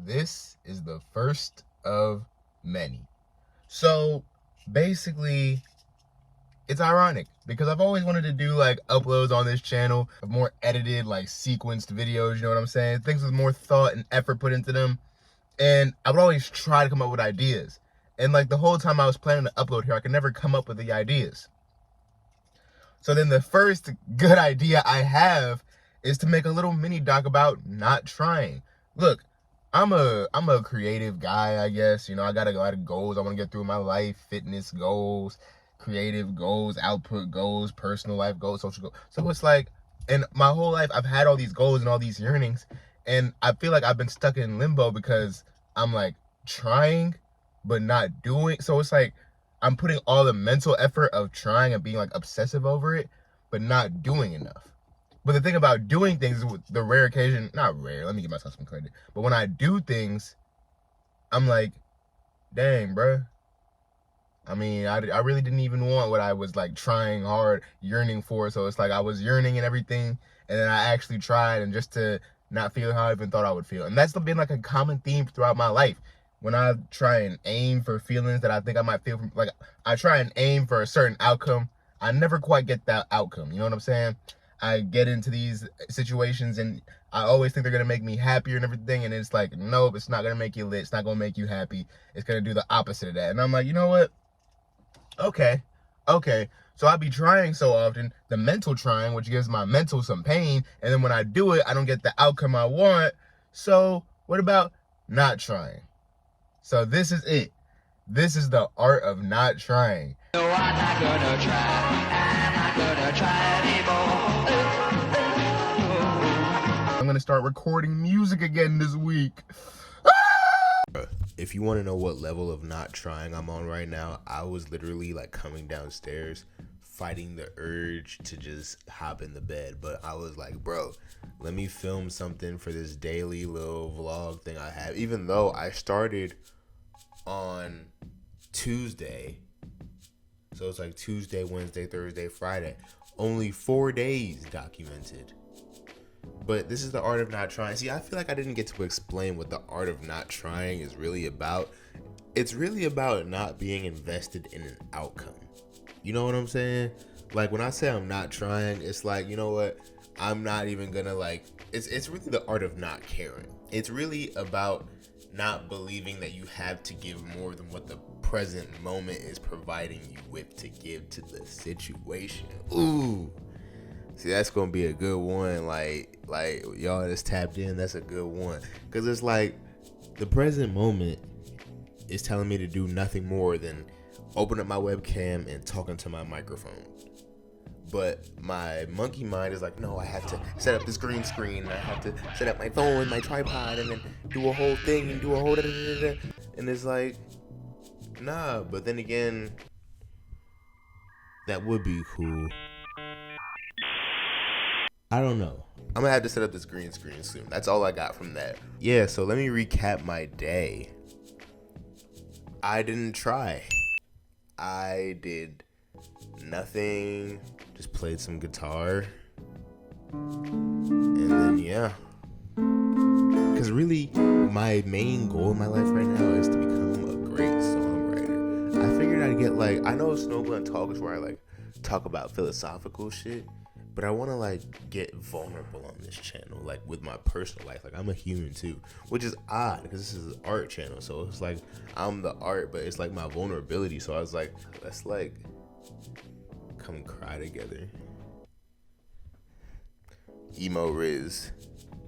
this is the first of many. So basically, it's ironic because I've always wanted to do like uploads on this channel of more edited, like sequenced videos, you know what I'm saying? Things with more thought and effort put into them. And I would always try to come up with ideas. And like the whole time I was planning to upload here, I could never come up with the ideas. So then the first good idea I have is to make a little mini doc about not trying. Look, I'm a creative guy, I guess. You know, I got a lot of goals I want to get through in my life, fitness goals, creative goals, output goals, personal life goals, social goals. So it's like, and my whole life I've had all these goals and all these yearnings, and I feel like I've been stuck in limbo because I'm like trying but not doing. So it's like I'm putting all the mental effort of trying and being like obsessive over it, but not doing enough. But the thing about doing things is with the rare occasion, not rare, let me give myself some credit, but when I do things, I'm like, dang, bruh. I mean, I really didn't even want what I was like trying hard, yearning for. So it's like I was yearning and everything, and then I actually tried, and just to not feel how I even thought I would feel. And that's been like a common theme throughout my life. When I try and aim for feelings that I think I might feel from, like I try and aim for a certain outcome, I never quite get that outcome. You know what I'm saying? I get into these situations and I always think they're gonna make me happier and everything, and it's like, nope, it's not gonna make you lit, it's not gonna make you happy, it's gonna do the opposite of that. And I'm like, you know what? Okay. So I be trying so often, the mental trying, which gives my mental some pain, and then when I do it, I don't get the outcome I want. So what about not trying? So this is it. This is the art of not trying. No, I'm not gonna try. I'm not gonna try anymore. I'm gonna start recording music again this week. If you want to know what level of not trying I'm on right now, I was literally like coming downstairs fighting the urge to just hop in the bed. But I was like, bro, let me film something for this daily little vlog thing I have. Even though I started on Tuesday. So it's like Tuesday, Wednesday, Thursday, Friday. Only 4 days documented. But this is the art of not trying. See, I feel like I didn't get to explain what the art of not trying is really about. It's really about not being invested in an outcome. You know what I'm saying? Like when I say I'm not trying, it's like, you know what? I'm not even gonna like, it's really the art of not caring. It's really about not believing that you have to give more than what the present moment is providing you with to give to the situation. Ooh. See, that's gonna be a good one. Like y'all that's tapped in, that's a good one. Cause it's like the present moment is telling me to do nothing more than open up my webcam and talking to my microphone. But my monkey mind is like, no, I have to set up this green screen, and I have to set up my phone, my tripod, and then do a whole thing and do a whole da-da-da-da-da. And it's like, nah. But then again, that would be cool. I don't know. I'm gonna have to set up this green screen soon. That's all I got from that. Yeah, so let me recap my day. I didn't try. I did nothing. Just played some guitar. And then, yeah. Because really, my main goal in my life right now is to become a great songwriter. I figured I'd get like, I know SNOWBLUNT Talk is where I like talk about philosophical shit. But I want to like get vulnerable on this channel, like with my personal life. Like I'm a human too, which is odd because this is an art channel. So it's like I'm the art, but it's like my vulnerability. So I was like, let's like come cry together. Emo Riz.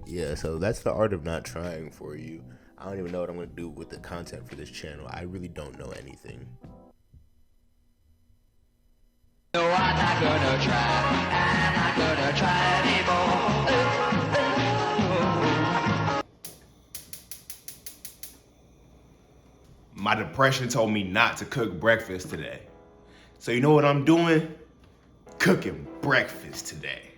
Yeah, so that's the art of not trying for you. I don't even know what I'm going to do with the content for this channel. I really don't know anything. No, I'm not gonna try. I'm not gonna try anymore. My depression told me not to cook breakfast today. So you know what I'm doing? Cooking breakfast today.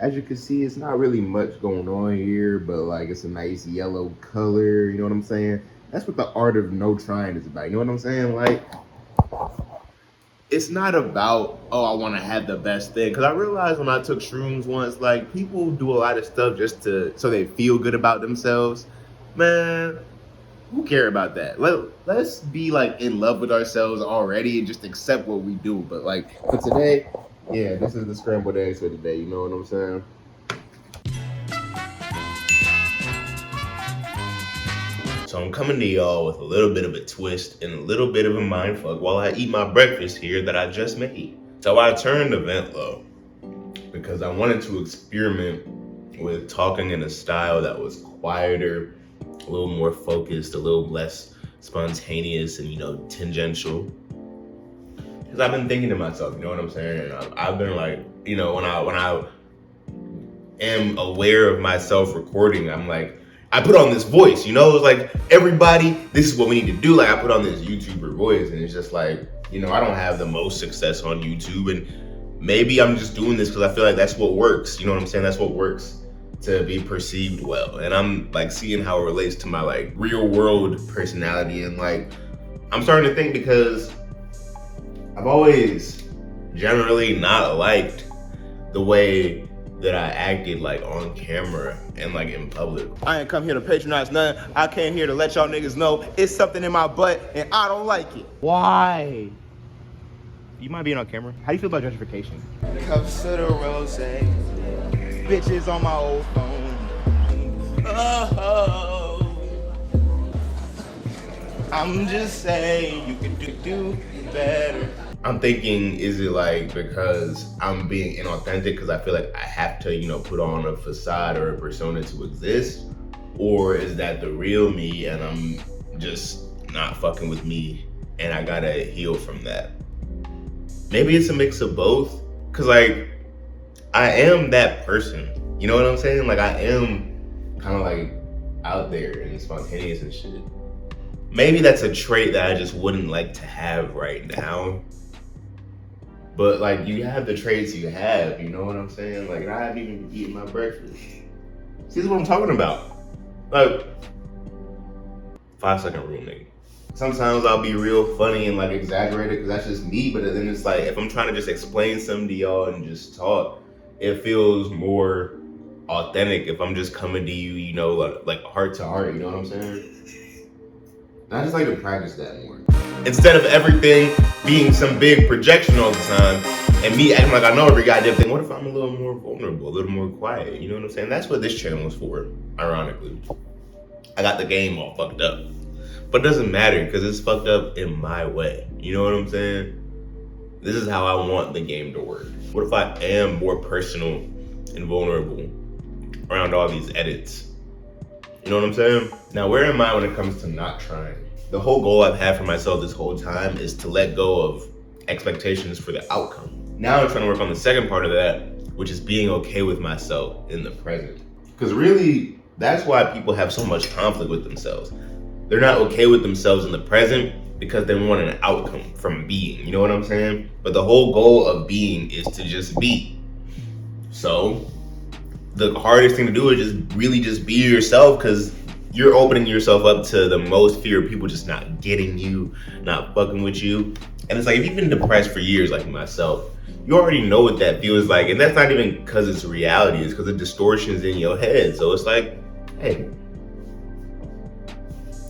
As you can see, it's not really much going on here, but like it's a nice yellow color, you know what I'm saying? That's what the art of no trying is about, you know what I'm saying? Like, it's not about, oh, I want to have the best thing. Because I realized when I took shrooms once, like, people do a lot of stuff just so they feel good about themselves. Man, who care about that? Let's be, like, in love with ourselves already and just accept what we do. But, like, for today, yeah, this is the scrambled eggs for today. You know what I'm saying? So I'm coming to y'all with a little bit of a twist and a little bit of a mindfuck while I eat my breakfast here that I just made. So I turned the vent low because I wanted to experiment with talking in a style that was quieter, a little more focused, a little less spontaneous and, tangential. Because I've been thinking to myself, you know what I'm saying? And I've been like, when I am aware of myself recording, I'm like, I put on this voice, it's like, everybody, this is what we need to do. Like, I put on this YouTuber voice, and it's just like, I don't have the most success on YouTube, and maybe I'm just doing this because I feel like that's what works. You know what I'm saying? That's what works to be perceived well. And I'm like seeing how it relates to my like real world personality, and like, I'm starting to think because I've always generally not liked the way that I acted like on camera and like in public. I ain't come here to patronize nothing. I came here to let y'all niggas know it's something in my butt and I don't like it. Why? You mind being on camera? How do you feel about gentrification? Cups of the rose, bitches on my old phone. Oh, I'm just saying you could do better. I'm thinking, is it like because I'm being inauthentic because I feel like I have to, put on a facade or a persona to exist? Or is that the real me and I'm just not fucking with me and I gotta heal from that? Maybe it's a mix of both. Cause like, I am that person. You know what I'm saying? Like, I am kind of like out there and spontaneous and shit. Maybe that's a trait that I just wouldn't like to have right now. But like, you have the traits you have, you know what I'm saying? Like, I haven't even eaten my breakfast. See, this is what I'm talking about. Like, 5-second rule, nigga. Sometimes I'll be real funny and like exaggerated because that's just me. But then it's like, if I'm trying to just explain something to y'all and just talk, it feels more authentic if I'm just coming to you, like heart to heart, you know what I'm saying? I just like to practice that more. Instead of everything being some big projection all the time and me acting like I know every goddamn thing, what if I'm a little more vulnerable, a little more quiet? You know what I'm saying? That's what this channel is for, ironically. I got the game all fucked up. But it doesn't matter because it's fucked up in my way. You know what I'm saying? This is how I want the game to work. What if I am more personal and vulnerable around all these edits? You know what I'm saying? Now, where am I when it comes to not trying? The whole goal I've had for myself this whole time is to let go of expectations for the outcome. Now I'm trying to work on the second part of that, which is being okay with myself in the present. Because really, that's why people have so much conflict with themselves. They're not okay with themselves in the present because they want an outcome from being. You know what I'm saying? But the whole goal of being is to just be. So the hardest thing to do is just be yourself, because you're opening yourself up to the most fear of people just not getting you, not fucking with you. And it's like, if you've been depressed for years like myself, you already know what that feels like. And that's not even because it's reality, it's because of distortions in your head. So it's like, hey.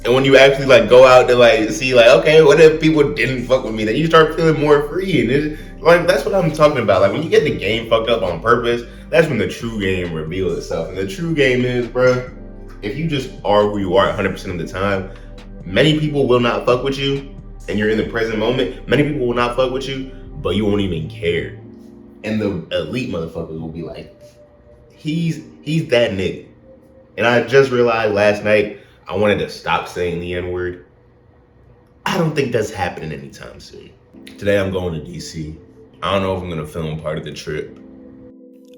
And when you actually like go out to like see like, okay, what if people didn't fuck with me? Then you start feeling more free. And it's like, that's what I'm talking about. Like, when you get the game fucked up on purpose, that's when the true game reveals itself. And the true game is, bruh, if you just are who you are 100% of the time, many people will not fuck with you, and you're in the present moment. Many people will not fuck with you, but you won't even care. And the elite motherfuckers will be like, he's that nigga. And I just realized last night I wanted to stop saying the N-word. I don't think that's happening anytime soon. Today I'm going to DC. I don't know if I'm gonna film part of the trip.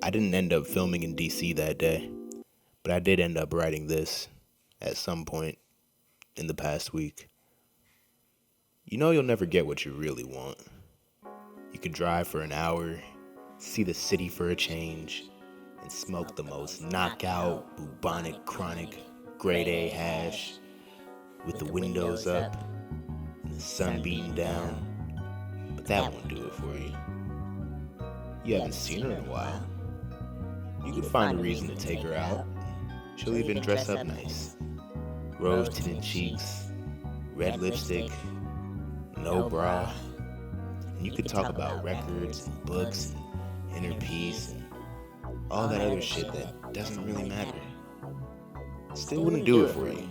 I didn't end up filming in DC that day, but I did end up writing this at some point in the past week. You'll never get what you really want. You could drive for an hour, see the city for a change, and smoke the most knockout, bubonic, chronic, grade A hash with the windows up and the sun beating down. But that won't do it for you. You haven't seen her in a while. You could find a reason to take her out. She'll even dress up nice. Rose-tinted cheeks, red lipstick, no bra. And you could talk about records and books and inner peace and all that other shit that doesn't really matter. Still wouldn't do it for you.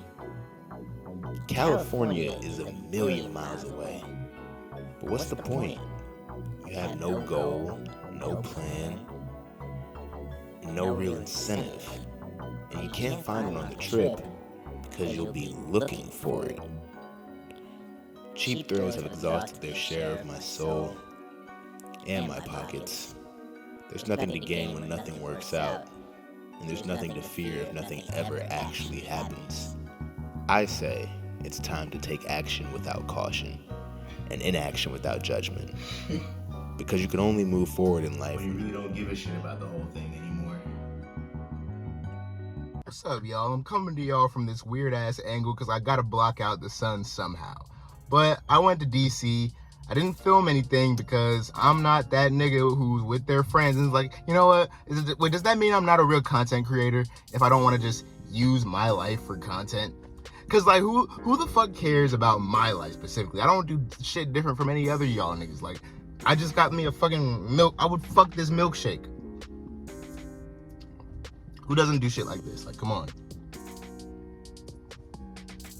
California is 1,000,000 miles away. But what's the point? You have no goal, no plan, no real incentive. And you can't find it on the trip because you'll be looking for it. Cheap thrills have exhausted their share of my soul and my pockets. There's nothing to gain when nothing works out, and there's nothing to fear if nothing ever actually happens. I say it's time to take action without caution and inaction without judgment. Because you can only move forward in life. You really don't give a shit about the whole thing anymore. What's up, y'all? I'm coming to y'all from this weird ass angle because I gotta block out the sun somehow. But I went to DC. I didn't film anything because I'm not that nigga who's with their friends and is like, you know what? Wait, does that mean I'm not a real content creator if I don't want to just use my life for content? Cause like who the fuck cares about my life specifically? I don't do shit different from any other y'all niggas. Like, I just got me a fucking milk. I would fuck this milkshake. Who doesn't do shit like this? Like, come on.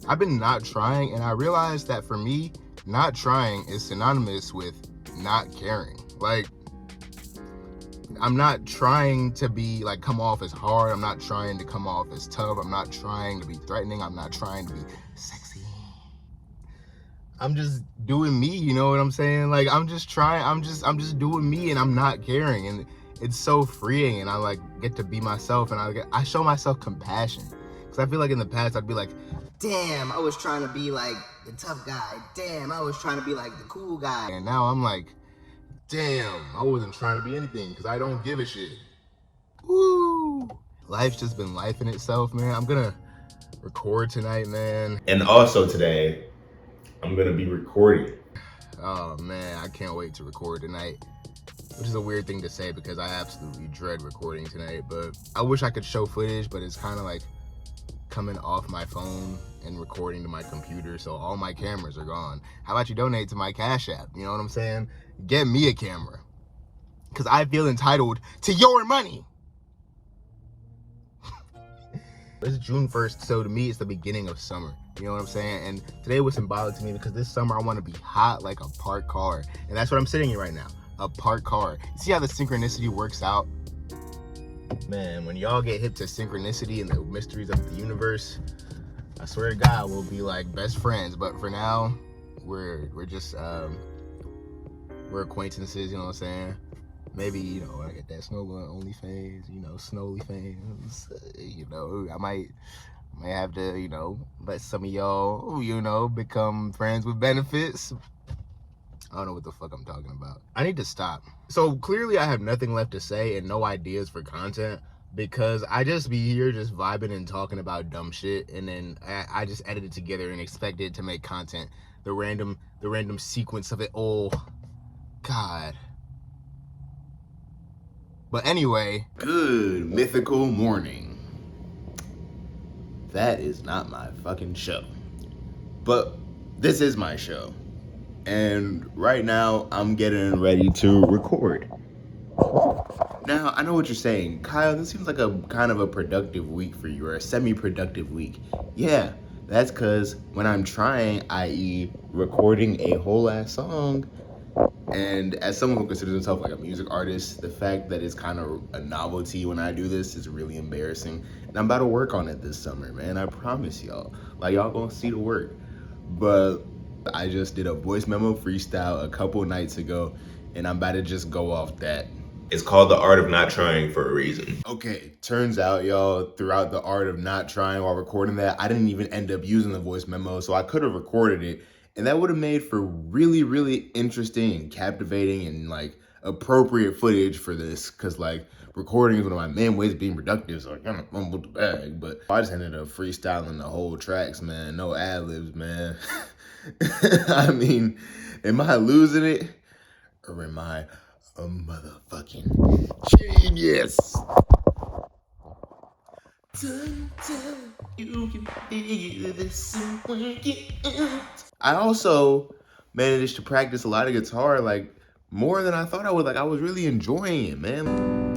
I've been not trying, and I realized that for me, not trying is synonymous with not caring. Like, I'm not trying to be like come off as hard. I'm not trying to come off as tough. I'm not trying to be threatening. I'm not trying to be sexy. I'm just doing me, you know what I'm saying? Like, I'm just doing me, and I'm not caring, and it's so freeing, and I like get to be myself, and I show myself compassion. Cause I feel like in the past I'd be like, damn, I was trying to be like the tough guy. Damn, I was trying to be like the cool guy. And now I'm like, damn, I wasn't trying to be anything because I don't give a shit. Woo! Life's just been life in itself, man. I'm gonna record tonight, man. And also today, I'm gonna be recording. Oh man, I can't wait to record tonight. Which is a weird thing to say because I absolutely dread recording tonight, but I wish I could show footage, but it's kind of like coming off my phone and recording to my computer, so all my cameras are gone. How about you donate to my Cash App? You know what I'm saying? Get me a camera, because I feel entitled to your money. It's June 1st, so to me it's the beginning of summer. You know what I'm saying? And today was symbolic to me because this summer I want to be hot like a parked car, and that's what I'm sitting in right now, a parked car. You see how the synchronicity works out? Man, when y'all get hip to synchronicity and the mysteries of the universe, I swear to God, we'll be like best friends. But for now, we're just we're acquaintances. You know what I'm saying? Maybe, you know, when I get that SNOWBLUNT OnlyFans, you know, SNOWlyFans, you know, I might have to, you know, let some of y'all, you know, become friends with benefits. I don't know what the fuck I'm talking about. I need to stop. So clearly I have nothing left to say and no ideas for content because I just be here just vibing and talking about dumb shit, and then I just edit it together and expect it to make content. The random sequence of it all. God. But anyway, good mythical morning. That is not my fucking show. But this is my show. And right now, I'm getting ready to record. Now, I know what you're saying. Kyle, this seems like a kind of a productive week for you, or a semi-productive week. Yeah, that's because when I'm trying, i.e. recording a whole ass song, and as someone who considers himself like a music artist, the fact that it's kind of a novelty when I do this is really embarrassing. And I'm about to work on it this summer, man. I promise y'all. Like, y'all gonna see the work. But I just did a voice memo freestyle a couple nights ago, and I'm about to just go off that. It's called The Art of Not Trying for a reason. Okay, turns out, y'all, throughout the art of not trying while recording that, I didn't even end up using the voice memo, so I could have recorded it, and that would have made for really, really interesting and captivating and, like, appropriate footage for this, because, like, recording is one of my main ways of being productive, so I kind of fumbled the bag. But I just ended up freestyling the whole tracks, man. No ad-libs, man. I mean, am I losing it? Or am I a motherfucking genius? You can figure this and work it out. I also managed to practice a lot of guitar, like more than I thought I would. Like I was really enjoying it, man.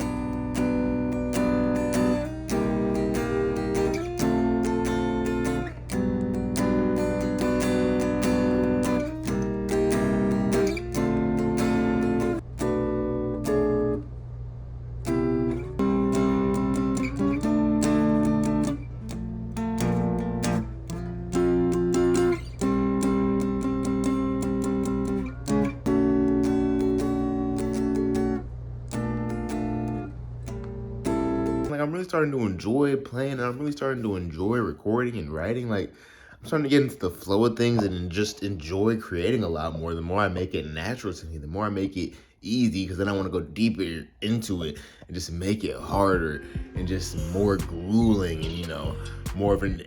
Like I'm really starting to enjoy playing, and I'm really starting to enjoy recording and writing. Like I'm starting to get into the flow of things and just enjoy creating a lot more. The more I make it natural to me, the more I make it easy, because then I want to go deeper into it and just make it harder and just more grueling and, you know, more of an...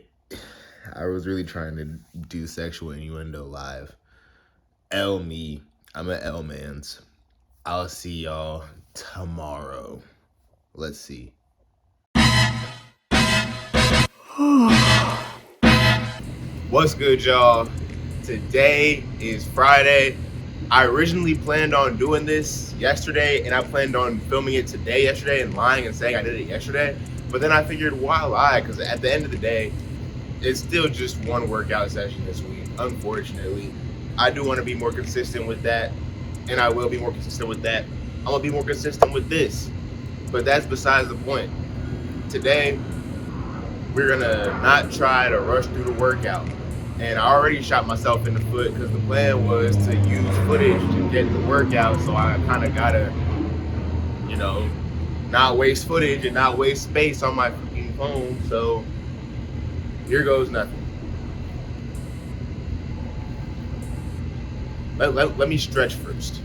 I was really trying to do sexual innuendo live. L me. I'm an L mans. I'll see y'all tomorrow. Let's see. What's good, y'all? Today is Friday. I originally planned on doing this yesterday, and I planned on filming it yesterday, and lying and saying I did it yesterday. But then I figured, why lie? Because at the end of the day, it's still just one workout session this week, unfortunately. I do want to be more consistent with that, and I will be more consistent with that. I'm going to be more consistent with this, but that's besides the point. Today, we're going to not try to rush through the workout. And I already shot myself in the foot because the plan was to use footage to get the workout, so I kind of gotta, you know, not waste footage and not waste space on my freaking phone. So here goes nothing. Let me stretch first.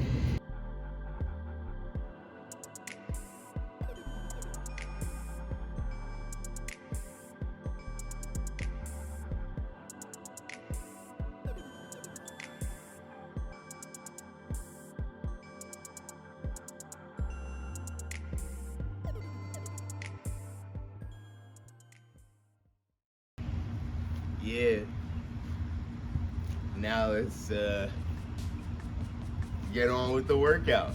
Yeah. Now let's get on with the workout.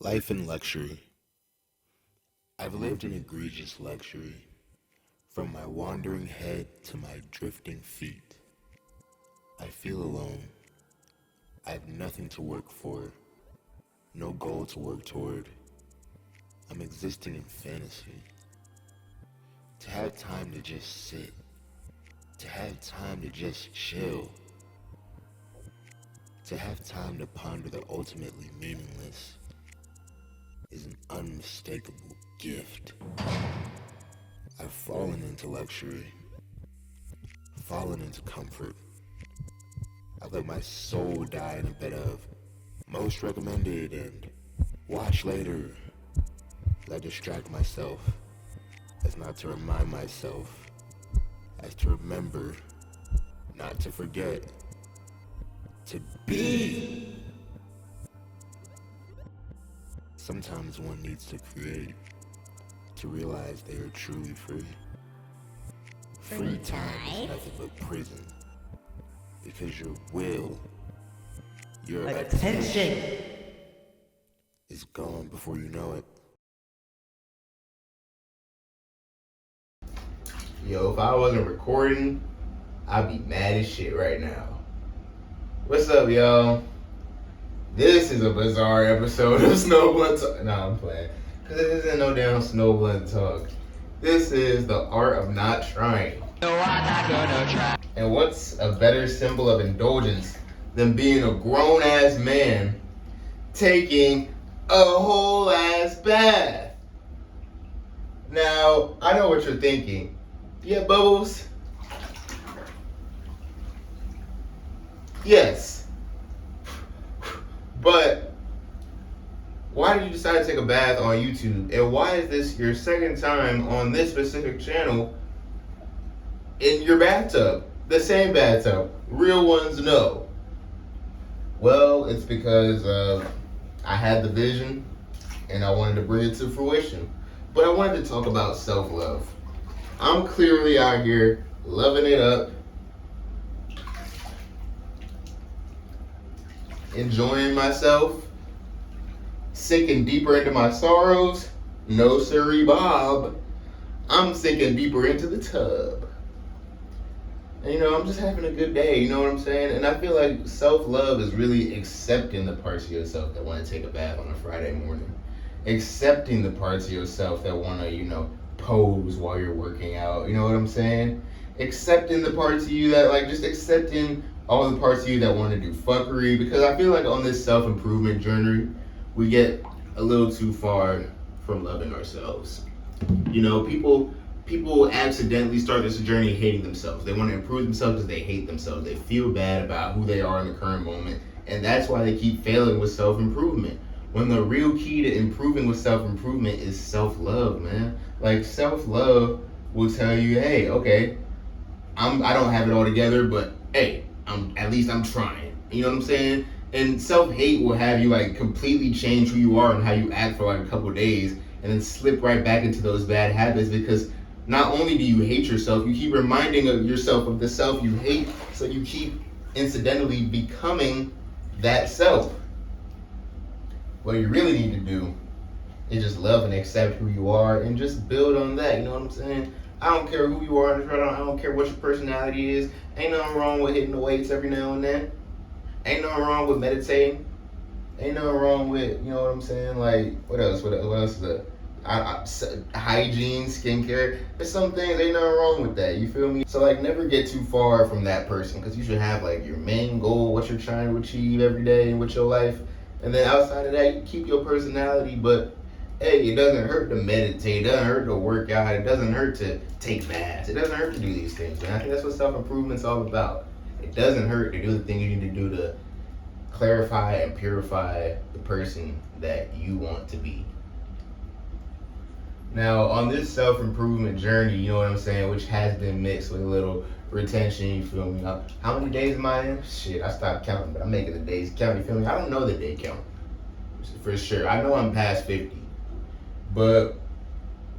Life in luxury. I've lived in egregious luxury, from my wandering head to my drifting feet. I feel alone. I have nothing to work for, no goal to work toward. I'm existing in fantasy. To have time to just sit, to have time to just chill, to have time to ponder the ultimately meaningless is an unmistakable gift. I've fallen into luxury, fallen into comfort. I've let my soul die in a bed of most recommended and watch later. I distract myself as not to remind myself, as to remember, not to forget, to be. Sometimes one needs to create to realize they are truly free. Free time is nothing but prison, because your will, your attention is gone before you know it. Yo, if I wasn't recording, I'd be mad as shit right now. What's up, y'all? This is a bizarre episode of SNOWBLUNT Talk. Nah, I'm playing. Because this isn't no damn SNOWBLUNT Talk. This is the art of not trying. No, I'm not gonna try. And what's a better symbol of indulgence than being a grown-ass man taking a whole-ass bath? Now, I know what you're thinking. Yeah, Bubbles? Yes. But why did you decide to take a bath on YouTube? And why is this your second time on this specific channel in your bathtub? The same bathtub. Real ones know. Well, it's because I had the vision and I wanted to bring it to fruition. But I wanted to talk about self-love. I'm clearly out here loving it up, enjoying myself, sinking deeper into my sorrows. No siree, Bob. I'm sinking deeper into the tub. And I'm just having a good day, you know what I'm saying? And I feel like self-love is really accepting the parts of yourself that want to take a bath on a Friday morning. Accepting the parts of yourself that want to, pose while you're working out, you know what I'm saying? Accepting the parts of you that just accepting all the parts of you that want to do fuckery, because I feel like on this self-improvement journey, we get a little too far from loving ourselves. People accidentally start this journey hating themselves. They want to improve themselves because they hate themselves. They feel bad about who they are in the current moment, and that's why they keep failing with self-improvement. When the real key to improving with self-improvement is self-love, man. Like, self-love will tell you, hey, okay, I don't have it all together, but hey, at least I'm trying. You know what I'm saying? And self-hate will have you completely change who you are and how you act for a couple days, and then slip right back into those bad habits, because not only do you hate yourself, you keep reminding yourself of the self you hate, so you keep incidentally becoming that self. What you really need to do is just love and accept who you are and just build on that, you know what I'm saying? I don't care who you are, I don't care what your personality is. Ain't nothing wrong with hitting the weights every now and then. Ain't nothing wrong with meditating. Ain't nothing wrong with, you know what I'm saying? What else? What else is that? Hygiene, skincare. There's some things, ain't nothing wrong with that, you feel me? So never get too far from that person, because you should have your main goal, what you're trying to achieve every day with your life. And then outside of that, you keep your personality, but hey, it doesn't hurt to meditate, it doesn't hurt to work out, it doesn't hurt to take baths, it doesn't hurt to do these things, man. I think that's what self-improvement's all about. It doesn't hurt to do the things you need to do to clarify and purify the person that you want to be. Now, on this self-improvement journey, you know what I'm saying, which has been mixed with a little retention, you feel me? How many days am I in? Shit, I stopped counting, but I'm making the days count, you feel me? I don't know the day count, for sure. I know I'm past 50, but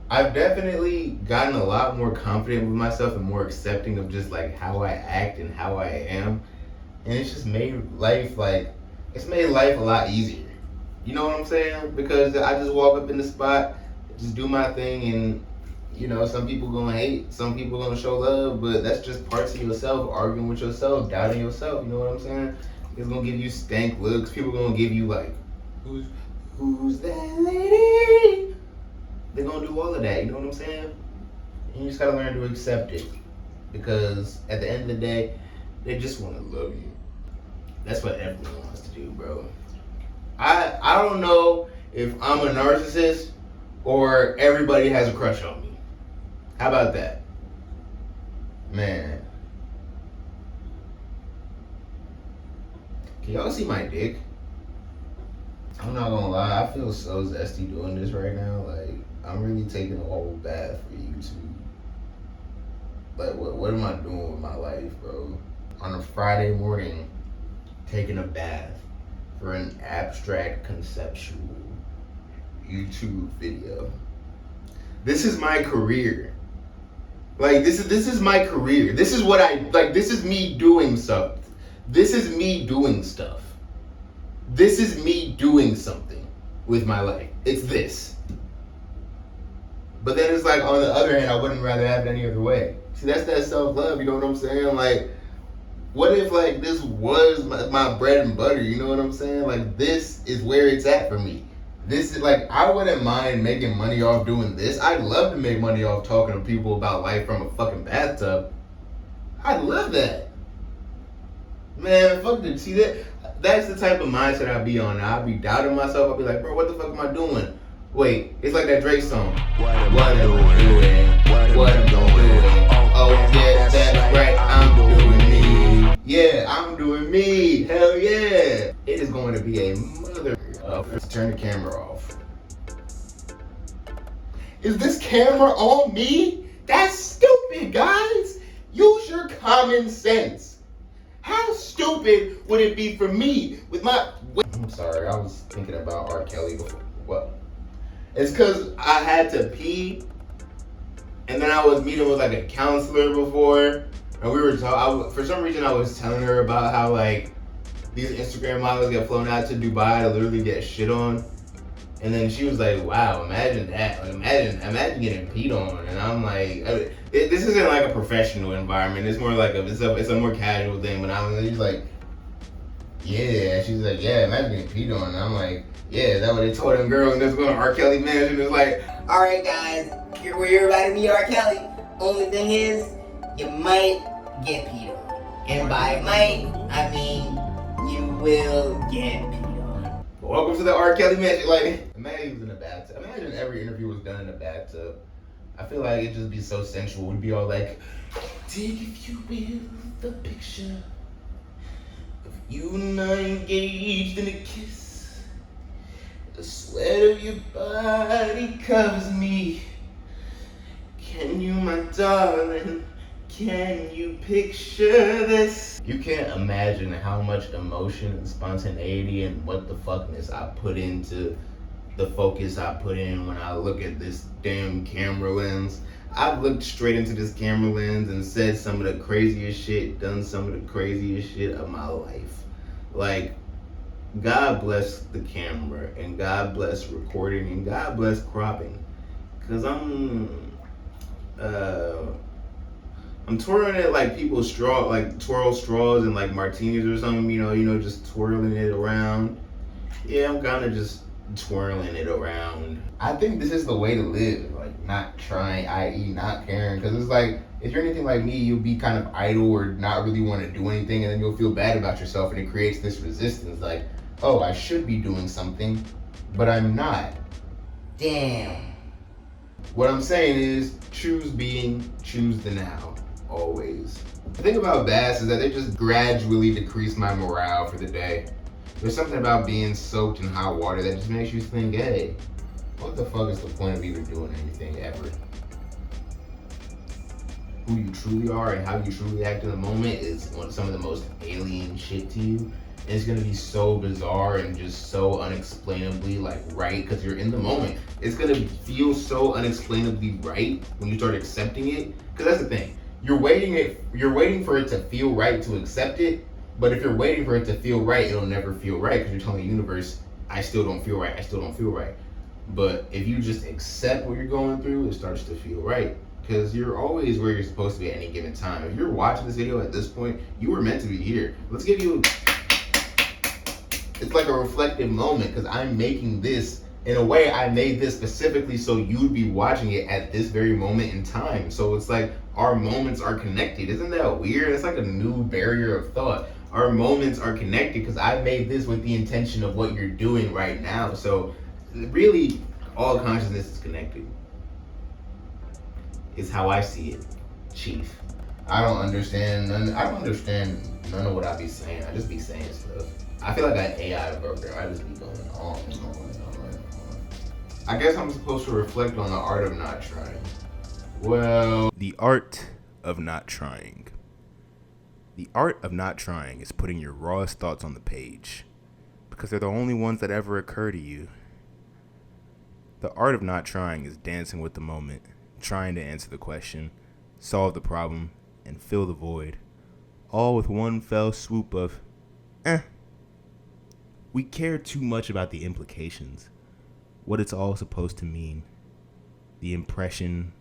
I've definitely gotten a lot more confident with myself and more accepting of just how I act and how I am. And it's just made life it's made life a lot easier. You know what I'm saying? Because I just walk up in the spot, just do my thing, and some people gonna hate, some people gonna show love, but that's just parts of yourself, arguing with yourself, doubting yourself, you know what I'm saying? It's gonna give you stank looks, people gonna give you who's that lady? They're gonna do all of that, you know what I'm saying? And you just gotta learn to accept it, because at the end of the day, they just wanna love you. That's what everyone wants to do, bro. I don't know if I'm a narcissist or everybody has a crush on me. How about that? Man. Can y'all see my dick? I'm not gonna lie, I feel so zesty doing this right now. Like, I'm really taking a whole bath for YouTube. Like, what am I doing with my life, bro? On a Friday morning, taking a bath for an abstract conceptual YouTube video. This is my career. Like, this is my career. This is what I, like, this is me doing stuff. This is me doing stuff. This is me doing something with my life. It's this. But then it's like, on the other hand, I wouldn't rather have it any other way. See, that's that self-love, you know what I'm saying? Like, what if, like, this was my bread and butter, you know what I'm saying? Like, this is where it's at for me. This is, like, I wouldn't mind making money off doing this. I'd love to make money off talking to people about life from a fucking bathtub. I'd love that. Man, fuck it. See, that's the type of mindset I'd be on. I'd be doubting myself. I'd be like, bro, what the fuck am I doing? Wait, it's like that Drake song. What am I doing? What am I doing? Oh, yeah, that's right. I'm doing me. Yeah, I'm doing me. Hell yeah. It is going to be a mother. Let's turn the camera off. Is this camera on me? That's stupid, guys. Use your common sense. How stupid would it be for me with my... I'm sorry, I was thinking about R. Kelly before. Well, it's because I had to pee, and then I was meeting with like a counselor before, and we were talking. For some reason, I was telling her about how like these Instagram models get flown out to Dubai to literally get shit on, and then she was like, "Wow, imagine that! Like, imagine getting peed on." And I'm like, this isn't like a professional environment. It's more like it's a more casual thing. But she's like, yeah. She's like, yeah, imagine getting peed on. And I'm like, yeah, that's what they told them girls. And that's going to R. Kelly mansion. It's like, all right, guys, you're about to meet R. Kelly. Only thing is, you might get peed on. And by might, I mean you will get peed on. Welcome to the R. Kelly mansion. Like, imagine he was in a bathtub. Imagine every interview was done in a bathtub. I feel like it'd just be so sensual. We'd be all like, take, if you will, the picture of you and I engaged in a kiss. The sweat of your body covers me. Can you, my darling, can you picture this? You can't imagine how much emotion and spontaneity and what the fuckness I put into the focus I put in when I look at this damn camera lens. I've looked straight into this camera lens and said some of the craziest shit, done some of the craziest shit of my life. Like, God bless the camera, and God bless recording, and God bless cropping. Cause I'm twirling it like people twirl straws and like martinis or something, you know, just twirling it around. Yeah, I'm kind of just twirling it around. I think this is the way to live, like not trying, i.e. not caring, because it's like, if you're anything like me, you'll be kind of idle or not really want to do anything, and then you'll feel bad about yourself, and it creates this resistance, like, oh, I should be doing something, but I'm not. Damn. What I'm saying is, choose being, choose the now, always. The thing about baths is that they just gradually decrease my morale for the day. There's something about being soaked in hot water that just makes you think, hey, what the fuck is the point of even doing anything ever? Who you truly are and how you truly act in the moment is some of the most alien shit to you. And it's gonna be so bizarre and just so unexplainably like right, because you're in the moment. It's gonna feel so unexplainably right when you start accepting it. Because that's the thing. You're waiting for it to feel right to accept it. But if you're waiting for it to feel right, it'll never feel right, because you're telling the universe, I still don't feel right, I still don't feel right. But if you just accept what you're going through, it starts to feel right, because you're always where you're supposed to be at any given time. If you're watching this video at this point, you were meant to be here. Let's give you, it's like a reflective moment, because I'm making this, in a way, I made this specifically so you'd be watching it at this very moment in time. So it's like our moments are connected. Isn't that weird? It's like a new barrier of thought. Our moments are connected because I made this with the intention of what you're doing right now. So really, all consciousness is connected. is how I see it, Chief. I don't understand none of what I be saying. I just be saying stuff. I feel like an AI program. I just be going on and on and on and on. I guess I'm supposed to reflect on the art of not trying. Well, The art of not trying. The art of not trying is putting your rawest thoughts on the page, because they're the only ones that ever occur to you. The art of not trying is dancing with the moment, trying to answer the question, solve the problem, and fill the void, all with one fell swoop of, We care too much about the implications, what it's all supposed to mean, the impression.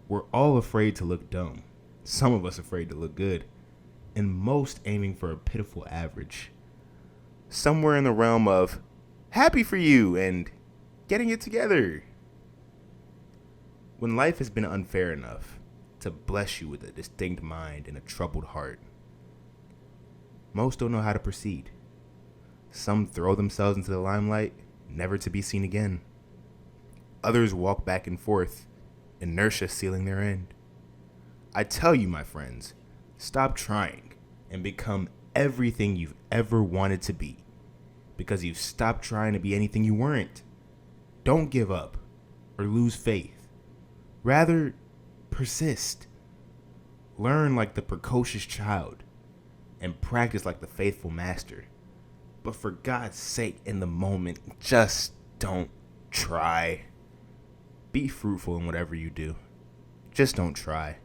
We're all afraid to look dumb, some of us afraid to look good, and most aiming for a pitiful average. Somewhere in the realm of happy for you and getting it together. When life has been unfair enough to bless you with a distinct mind and a troubled heart, most don't know how to proceed. Some throw themselves into the limelight, never to be seen again. Others walk back and forth, inertia sealing their end. I tell you, my friends, stop trying and become everything you've ever wanted to be, because you've stopped trying to be anything you weren't. Don't give up or lose faith. Rather, persist. Learn like the precocious child and practice like the faithful master. But for God's sake, in the moment, just don't try. Be fruitful in whatever you do. Just don't try.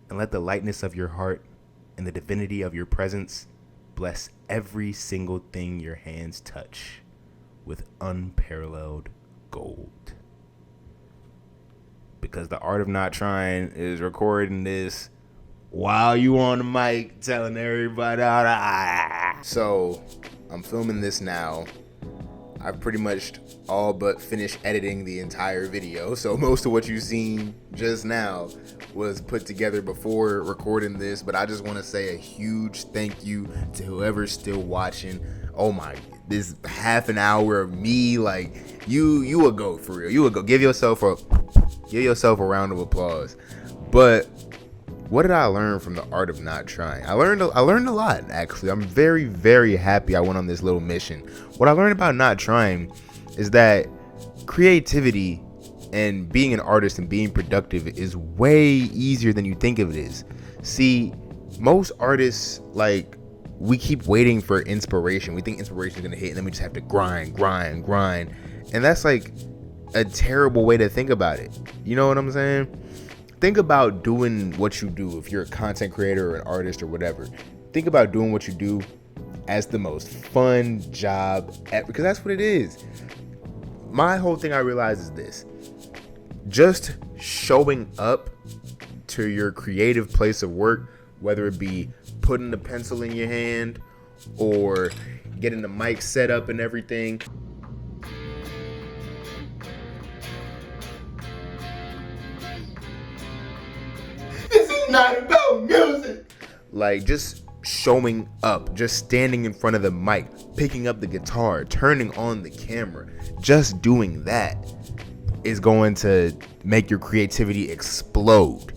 And let the lightness of your heart and the divinity of your presence bless every single thing your hands touch with unparalleled gold. Because the art of not trying is recording this while you on the mic telling everybody. So I'm filming this now. I've pretty much all but finished editing the entire video. So most of what you've seen just now was put together before recording this. But I just want to say a huge thank you to whoever's still watching. Oh my, this half an hour of me, like you a goat for real. You a goat. Give yourself a round of applause. But what did I learn from the art of not trying? I learned a lot, actually. I'm very, very happy I went on this little mission. What I learned about not trying is that creativity and being an artist and being productive is way easier than you think of it is. See, most artists, like, we keep waiting for inspiration. We think inspiration is gonna hit, and then we just have to grind. And that's like a terrible way to think about it. You know what I'm saying? Think about doing what you do. If you're a content creator or an artist or whatever, think about doing what you do as the most fun job ever, because that's what it is. My whole thing I realize is this: just showing up to your creative place of work, whether it be putting the pencil in your hand or getting the mic set up and everything. This is not about music. Like, just showing up, just standing in front of the mic, picking up the guitar, turning on the camera, just doing that is going to make your creativity explode.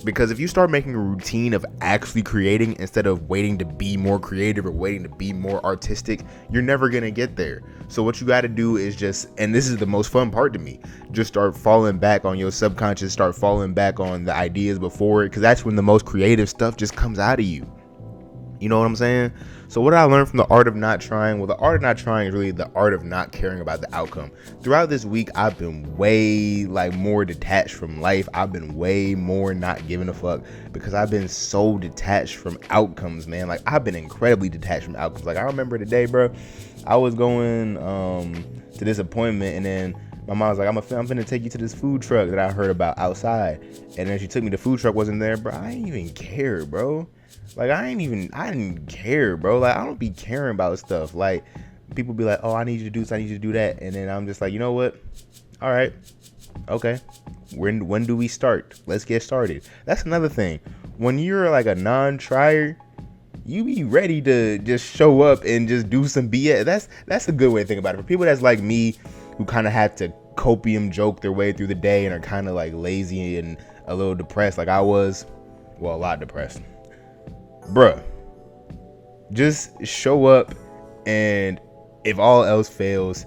Because if you start making a routine of actually creating instead of waiting to be more creative or waiting to be more artistic, you're never going to get there. So what you got to do is just, and this is the most fun part to me, just start falling back on your subconscious, start falling back on the ideas before it, because that's when the most creative stuff just comes out of you. You know what I'm saying? So what did I learn from the art of not trying? Well, the art of not trying is really the art of not caring about the outcome. Throughout this week, I've been way more detached from life. I've been way more not giving a fuck because I've been so detached from outcomes, man. Like, I've been incredibly detached from outcomes. Like, I remember today, bro, I was going to this appointment, and then my mom was like, I'm finna take you to this food truck that I heard about outside. And then she took me, the food truck wasn't there, bro. I didn't even care, bro. Like, I didn't care, bro. Like, I don't be caring about stuff. Like, people be like, oh, I need you to do this, I need you to do that. And then I'm just like, you know what? All right. Okay. When do we start? Let's get started. That's another thing. When you're like a non-trier, you be ready to just show up and just do some BS. That's a good way to think about it. For people that's like me, who kind of had to copium joke their way through the day and are kind of like lazy and a little depressed like I was, well, a lot depressed, bruh, just show up, and if all else fails,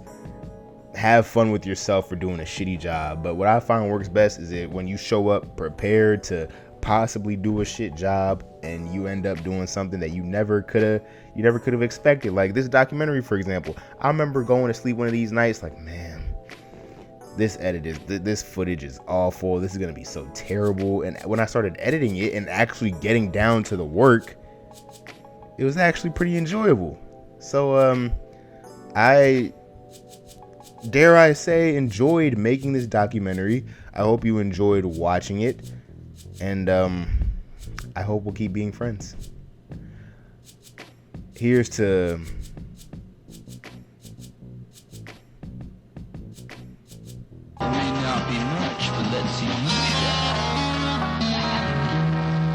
have fun with yourself for doing a shitty job. But what I find works best is it when you show up prepared to possibly do a shit job, and you end up doing something that you never could have expected. Like this documentary, for example. I remember going to sleep one of these nights like, man, this footage is awful. This is gonna be so terrible. And when I started editing it and actually getting down to the work, it was actually pretty enjoyable. So I dare I say enjoyed making this documentary. I hope you enjoyed watching it, and I hope we'll keep being friends. Here's to